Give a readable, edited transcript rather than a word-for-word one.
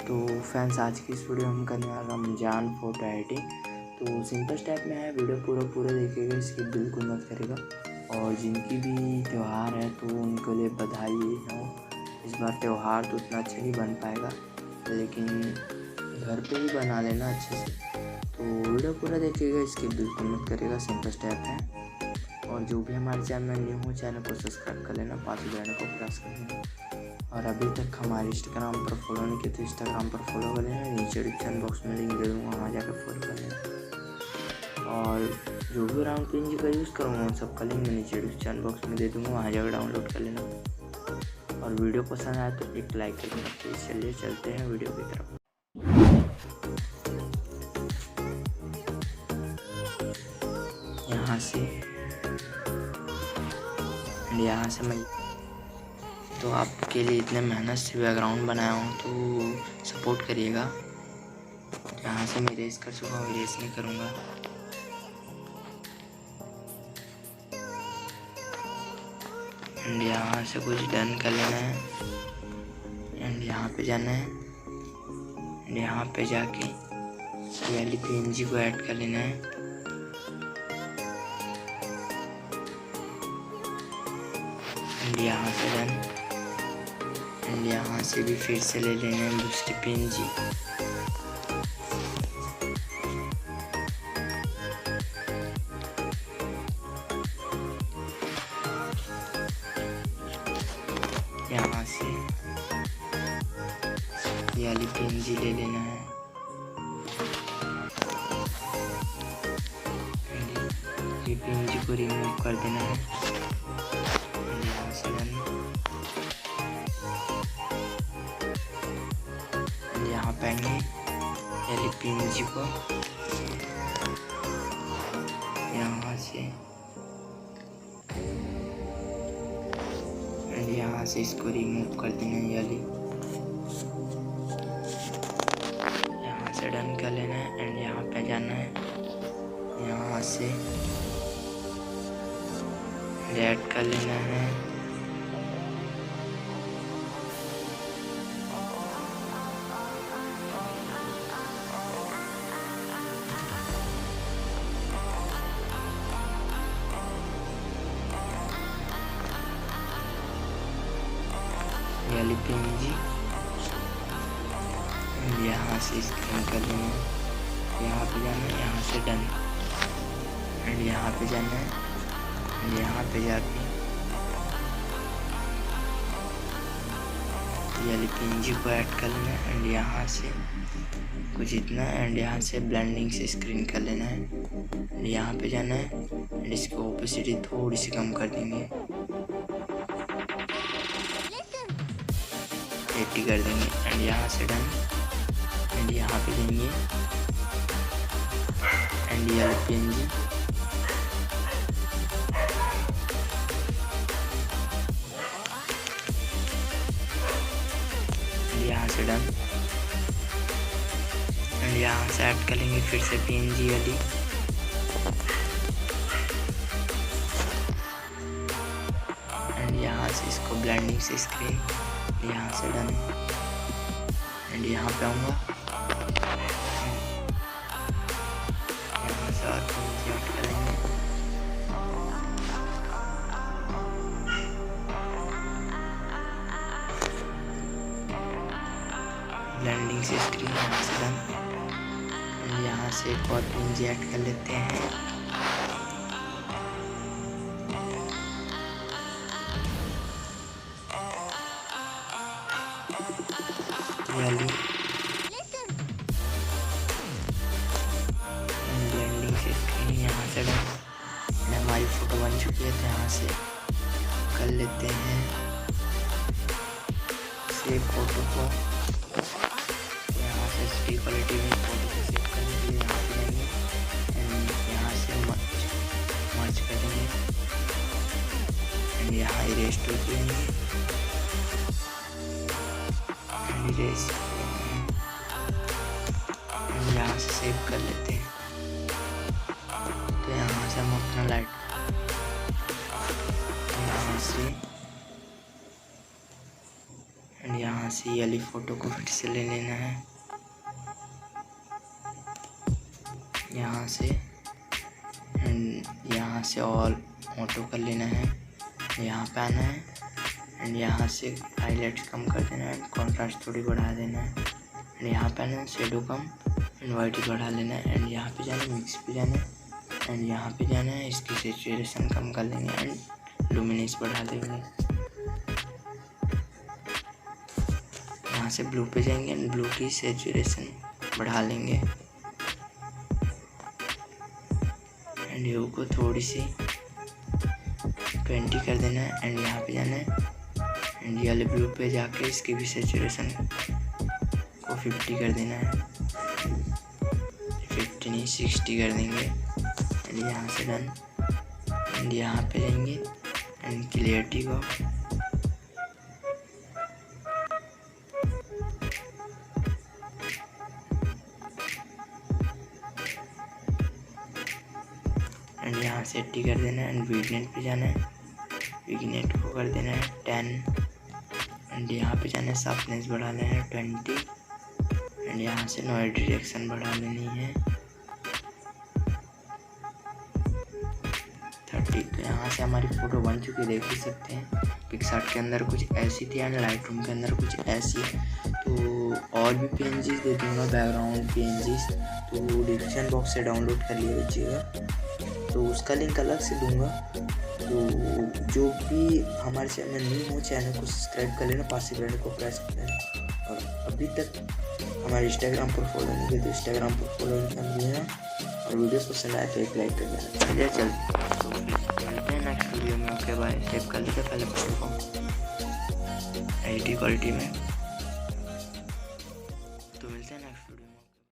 तो फ्रेंड्स, आज की इस वीडियो हम करने वाला रमज़ान फोटो एडिटिंग। तो सिंपल स्टेप में है, वीडियो पूरा देखिएगा, इसकी बिल्कुल मत करेगा। और जिनकी भी त्यौहार है तो उनके लिए बधाई हो। इस बार त्यौहार तो उतना अच्छा नहीं बन पाएगा, लेकिन घर पे ही बना लेना अच्छे से। तो वीडियो पूरा देखिएगा, इसकी बिल्कुल मत करेगा, सिंपल स्टेप है। और जो भी हमारे चैनल में न्यू हो, चैनल को सब्सक्राइब कर लेना, पास बटन को प्रेस कर लेना। और अभी तक हमारे इंस्टाग्राम पर फॉलो नहीं किया तो इंस्टाग्राम पर फॉलो कर लेना, नीचे डिस्क्रिप्शन बॉक्स में लिंक दे दूँगा, वहाँ जाकर फॉलो कर लेना। और जो भी राउंड पेन का यूज़ करूँगा उन सबका लिंक मैं नीचे डिस्क्रिप्शन बॉक्स में दे दूँगा, वहाँ जाकर डाउनलोड कर लेना। और वीडियो पसंद आए तो एक लाइक कर देना। तो चलिए चलते हैं वीडियो की तरफ। यहाँ से मैं तो आपके लिए इतने मेहनत से बैकग्राउंड बनाया हूँ, तो सपोर्ट करिएगा। यहाँ से मैं इरेज कर चुका हूँ, इरेज नहीं करूँगा। एंड यहाँ से कुछ डन कर लेना है, एंड यहाँ पे जाना है, एंड यहाँ पे जाके वाली पीएनजी को ऐड कर लेना है। एंड यहाँ से डन, एंड यहाँ से भी फिर से ले लेना है दूसरी पीएनजी। यहाँ से ये वाली पीएनजी ले लेना है, ये पीएनजी को रिमूव कर देना है। यहाँ से डन, यहाँ पे आएंगे, ये पीएनजी को यहाँ से, एंड यहाँ से इसको रिमूव कर देना है। यहाँ से डन कर लेना है, एंड यहाँ पे जाना है, यहाँ से ऐड कर लेना है। वाली पीएनजी यहाँ से स्कैन कर लेना है, यहाँ पे जाना है, यहाँ से डन, एंड यहाँ पे जाना है, एंड यहाँ पे जाके वाली पीएनजी को ऐड कर लेना है, एंड यहाँ से कुछ इतना, एंड यहाँ से ब्लेंडिंग से स्क्रीन कर लेना है, एंड यहाँ पे जाना है, एंड इसकी ओपेसिटी थोड़ी सी कम कर देंगे, 80 कर देंगे, एंड यहाँ से डन, एंड यहाँ पे देंगे, एंड ये पीएनजी यहाँ से डन, एंड यहाँ से ऐड कर लेंगे फिर से पीएनजी वाली, एंड यहाँ से इसको ब्लेंडिंग से स्क्रीन, यहाँ से डन, एंड यहाँ पे आऊँगा, यहाँ से और पीएनजी ऐड करेंगे, ब्लेंडिंग से स्क्रीन, यहाँ से डन, एंड यहाँ से एक और पीएनजी ऐड कर लेते हैं। ब्लेंडिंग से स्क्रीन, यहाँ से डन, हमारी फोटो बन चुकी है। तो यहाँ से कर लेते हैं सेव फोटो को, यहाँ से एचडी क्वालिटी में फोटो को सेव करने के लिए यहाँ पे जाएंगे, एंड यहाँ से मर्ज कर देंगे, एंड यहाँ इरेज टूल लेंगे, एंड इरेज, एंड यहाँ से सेव कर लेते हैं। तो यहाँ से हम अपना लाइट यहाँ से, एंड यहाँ यहाँ से ये वाली फ़ोटो को फिर से ले लेना है, यहाँ से एंड यहाँ से ऑल ऑटो कर लेना है, यहाँ पे आना है एंड यहाँ से हाईलाइट्स कम कर देना है एंड कॉन्ट्रास्ट थोड़ी बढ़ा देना है एंड यहाँ पे आना है, शेडो कम एंड वाइट बढ़ा लेना है एंड यहाँ पे जाना है, मिक्स पे जाना है एंड यहाँ पे जाना है, इसकी सैचुरेशन कम कर लेंगे एंड लुमिनेंस बढ़ा देंगे। यहाँ से ब्लू पे जाएंगे एंड ब्लू की सैचुरेशन बढ़ा लेंगे एंड ह्यू को थोड़ी सी 20 कर देना है एंड यहाँ पे जाना है एंड ये वाले ब्लू पे जाके इसकी भी सैचुरेशन को 50 कर देना है, 50 नहीं 60 कर देंगे एंड यहाँ से डन एंड यहाँ पे जाएंगे एंड क्लियरिटी को एंड यहाँ से 80 कर देना है एंड विगनेट पे जाना है, विगनेट को कर देना है 10 एंड यहाँ पे जाना है, शार्पनेस बढ़ा लेना है 20 एंड यहाँ से नॉइज डिटेक्शन बढ़ा लेनी है 30। तो यहाँ से हमारी फ़ोटो बन चुकी है, देख ही सकते हैं। पिक्सआर्ट के अंदर कुछ ऐसी थी एंड लाइट रूम के अंदर कुछ ऐसी है। तो और भी PNGs दे दूँगा, बैकग्राउंड PNGs, तो डिस्क्रिप्शन बॉक्स से डाउनलोड कर लीजिएगा, तो उसका लिंक अलग से दूंगा। तो जो भी हमारे चैनल न्यू हो, चैनल को सब्सक्राइब कर लेना, पास के बेल को प्रेस कर लेना और अभी तक हमारे इंस्टाग्राम पर फॉलो नहीं किया तो इंस्टाग्राम पर फॉलो कर लेना और वीडियोस पसंद आए तो एक लाइक कर देना। चलिए तो मिलते हैं नेक्स्ट वीडियो में। Okay bye. सेव कर लीजिए पहले फोटो को HD क्वालिटी में, तो मिलते हैं नेक्स्ट वीडियो में।